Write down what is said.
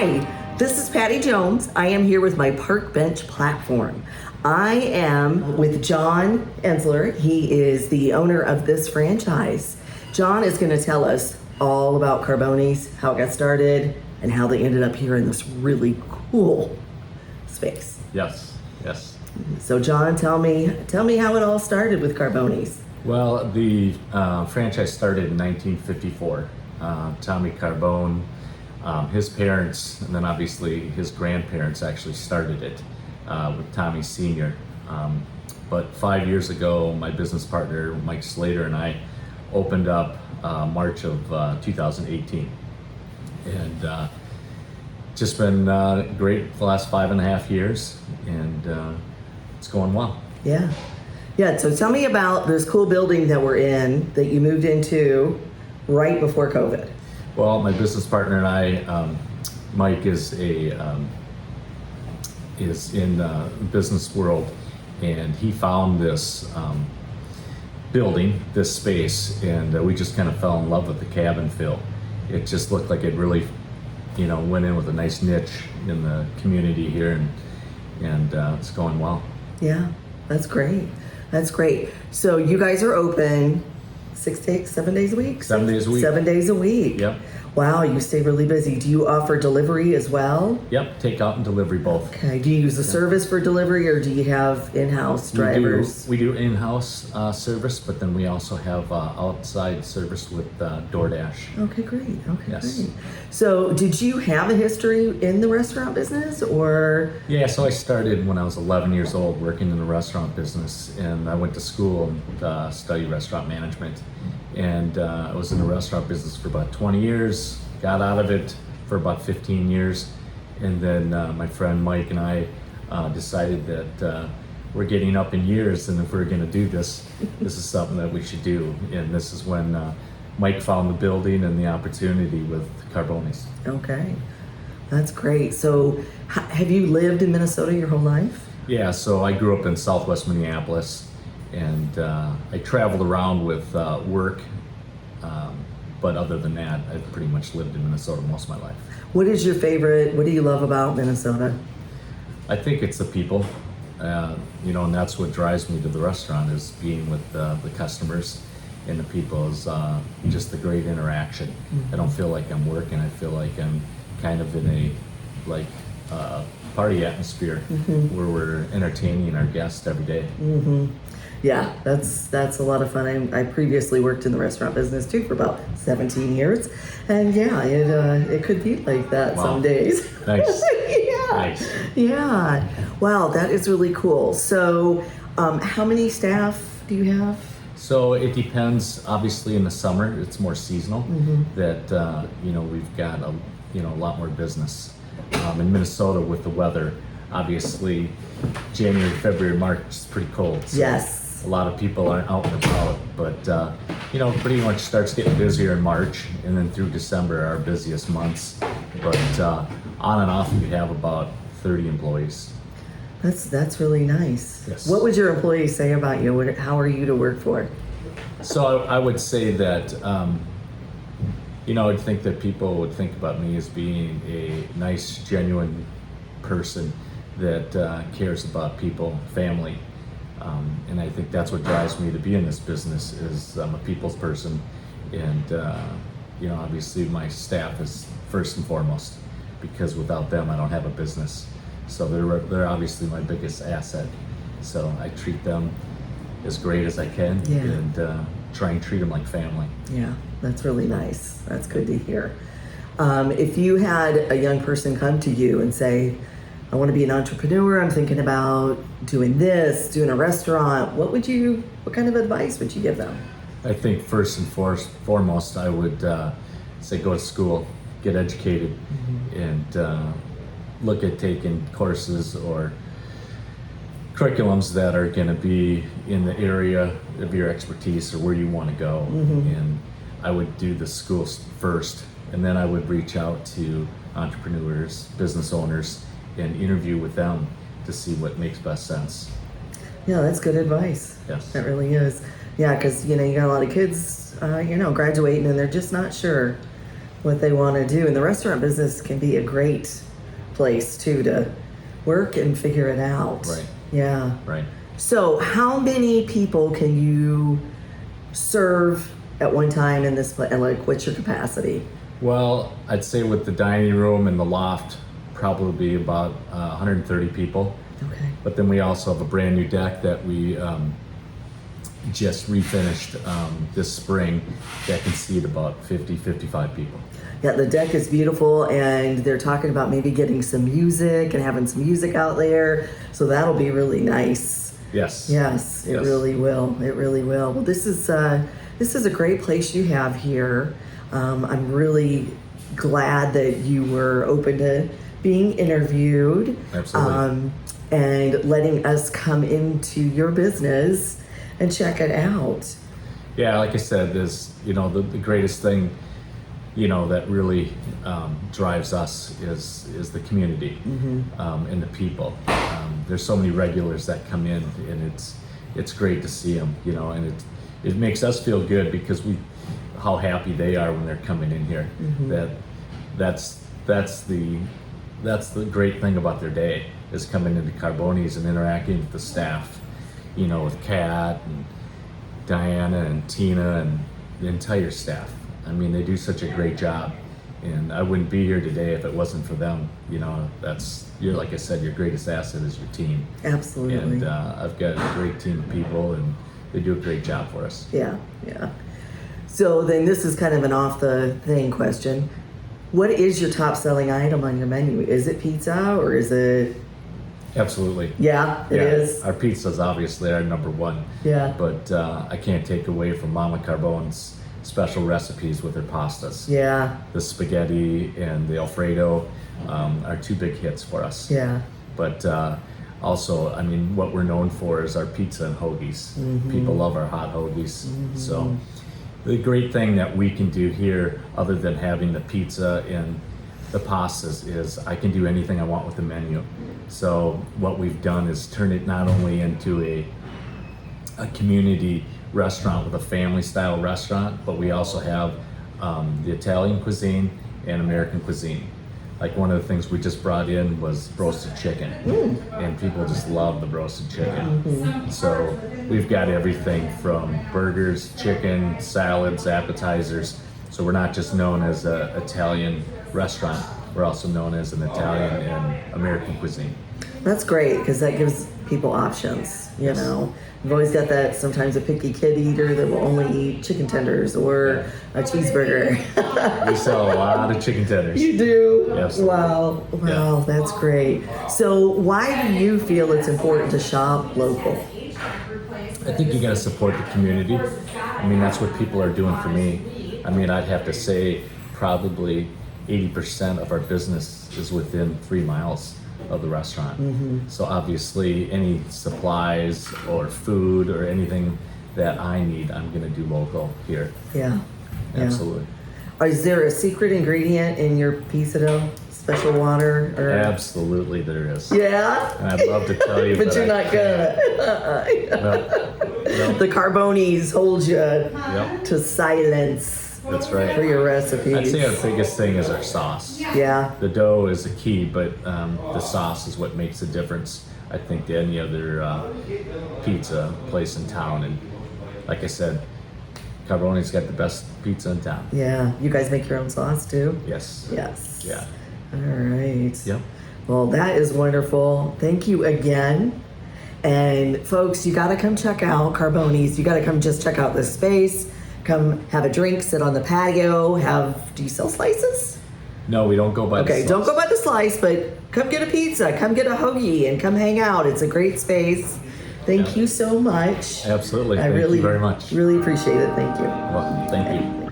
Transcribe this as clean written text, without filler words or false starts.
Hi, this is Patty Jones. I am here with my park bench platform. I am with John Ensler. He is the owner of this franchise. John is going to tell us all about Carbone's, how it got started, and how they ended up here in this really cool space. Yes. So John, tell me how it all started with Carbone's. Well, the franchise started in 1954. Tommy Carbone, his parents, and then obviously his grandparents actually started it with Tommy Sr. But 5 years ago, my business partner, Mike Slater, and I opened up March of 2018. And just been great the last 5.5 years, and it's going well. Yeah, so tell me about this cool building that we're in that you moved into right before COVID. Well, my business partner and I, Mike is in the business world, and he found this building, this space, and we just kind of fell in love with the cabin feel. It just looked like it really, went in with a nice niche in the community here, and it's going well. Yeah, that's great. So you guys are open 7 days a week? 7 days a week. 7 days a week. Yep. Wow, you stay really busy. Do you offer delivery as well? Yep, takeout and delivery both. Okay. Do you use a service for delivery, or do you have in-house drivers? We do in-house service, but then we also have outside service with DoorDash. Okay, great. Yes. Great. So did you have a history in the restaurant business, or? Yeah, so I started when I was 11 years old working in the restaurant business, and I went to school and studied restaurant management. And I was in the restaurant business for about 20 years, got out of it for about 15 years. And then my friend Mike and I decided that we're getting up in years, and if we're gonna do this, this is something that we should do. And this is when Mike found the building and the opportunity with Carbone's. Okay, that's great. So have you lived in Minnesota your whole life? Yeah, so I grew up in Southwest Minneapolis, and I traveled around with work, but other than that, I've pretty much lived in Minnesota most of my life. What is your favorite, what do you love about Minnesota? I think it's the people, and that's what drives me to the restaurant, is being with the customers and the people, is just the great interaction. Mm-hmm. I don't feel like I'm working, I feel like I'm kind of in a party atmosphere, mm-hmm. where we're entertaining our guests every day. Mm-hmm. Yeah, that's a lot of fun. I previously worked in the restaurant business too for about 17 years, and yeah, it could be like that. Wow. Some days. Nice. Yeah. Nice. Yeah. Wow, that is really cool. So, how many staff do you have? So it depends. Obviously, in the summer, it's more seasonal. Mm-hmm. That we've got a lot more business. In Minnesota with the weather, obviously, January, February, March is pretty cold. So yes. A lot of people aren't out and about, but pretty much starts getting busier in March, and then through December are our busiest months. But on and off, we have about 30 employees. That's really nice. Yes. What would your employees say about you? How are you to work for? So I would say that I'd think that people would think about me as being a nice, genuine person that cares about people, family. And I think that's what drives me to be in this business, is I'm a people's person. And, obviously my staff is first and foremost, because without them, I don't have a business. So they're obviously my biggest asset. So I treat them as great as I can, yeah. And try and treat them like family. Yeah, that's really nice. That's good to hear. If you had a young person come to you and say, I want to be an entrepreneur, I'm thinking about doing this, doing a restaurant, what kind of advice would you give them? I think first and foremost, I would say go to school, get educated, mm-hmm. and look at taking courses or curriculums that are going to be in the area of your expertise or where you want to go. Mm-hmm. And I would do the schools first, and then I would reach out to entrepreneurs, business owners, and interview with them to see what makes best sense. Yeah, that's good advice. Yes. That really is. Yeah, because you got a lot of kids, graduating, and they're just not sure what they want to do. And the restaurant business can be a great place too to work and figure it out. Right. Yeah. Right. So how many people can you serve at one time in this place? And like, what's your capacity? Well, I'd say with the dining room and the loft, probably about 130 people. Okay. But then we also have a brand new deck that we just refinished this spring that can seat about 50, 55 people. Yeah, the deck is beautiful, and they're talking about maybe getting some music and having some music out there. So that'll be really nice. Yes. Yes, it Yes. really will. It really will. Well, this is a great place you have here. I'm really glad that you were open to being interviewed. Absolutely. And letting us come into your business and check it out. Yeah, like I said, there's, the greatest thing, that really drives us is the community and the people. There's so many regulars that come in, and it's great to see them, and it makes us feel good because how happy they are when they're coming in here. That's the great thing about their day, is coming into Carbone's and interacting with the staff, with Kat and Diana and Tina and the entire staff. I mean, they do such a great job, and I wouldn't be here today if it wasn't for them. Like I said, your greatest asset is your team. Absolutely. And I've got a great team of people, and they do a great job for us. Yeah. So then this is kind of an off the thing question. What is your top selling item on your menu? Is it pizza or is it? Absolutely. Yeah, it is. Our pizza's obviously our number one. Yeah. But I can't take away from Mama Carbone's special recipes with her pastas. Yeah. The spaghetti and the Alfredo are two big hits for us. Yeah. But also, I mean, what we're known for is our pizza and hoagies. People love our hot hoagies. So the great thing that we can do here, other than having the pizza and the pastas, is I can do anything I want with the menu. So what we've done is turn it not only into a community restaurant with a family style restaurant, but we also have the Italian cuisine and American cuisine. Like one of the things we just brought in was roasted chicken, and people just love the roasted chicken. So we've got everything from burgers, chicken, salads, appetizers. So we're not just known as an Italian restaurant, we're also known as an Italian and American cuisine. That's great because that gives people options, You've always got that sometimes a picky kid eater that will only eat chicken tenders or a cheeseburger. We sell a lot of chicken tenders. You do? Absolutely. Wow, Yeah. That's great. So why do you feel it's important to shop local? I think you gotta support the community. I mean, that's what people are doing for me. I mean, I'd have to say probably 80% of our business is within 3 miles of the restaurant. So obviously any supplies or food or anything that I need, I'm gonna do local here. Yeah. Absolutely. Is there a secret ingredient in your pizza dough? Special water? Or? Absolutely there is. Yeah? And I'd love to tell you, but you're not gonna. No. The Carbones hold you Yep. to silence. That's right. For your recipes. I'd say our biggest thing is our sauce. Yeah. The dough is the key, but the sauce is what makes the difference, I think, to any other pizza place in town. And like I said, Carbone's got the best pizza in town. Yeah. You guys make your own sauce too? Yes. Yes. Yeah. All right. Yep. Well, that is wonderful. Thank you again. And folks, you got to come check out Carbone's. You got to come just check out this space. Come have a drink, sit on the patio. Do you sell slices? No, we don't go by the Okay, slice. don't go by the slice, but come get a pizza, come get a hoagie, and come hang out. It's a great space. Thank you so much. Absolutely. I Thank really, you very much. Really appreciate it. Thank you. Well, thank you.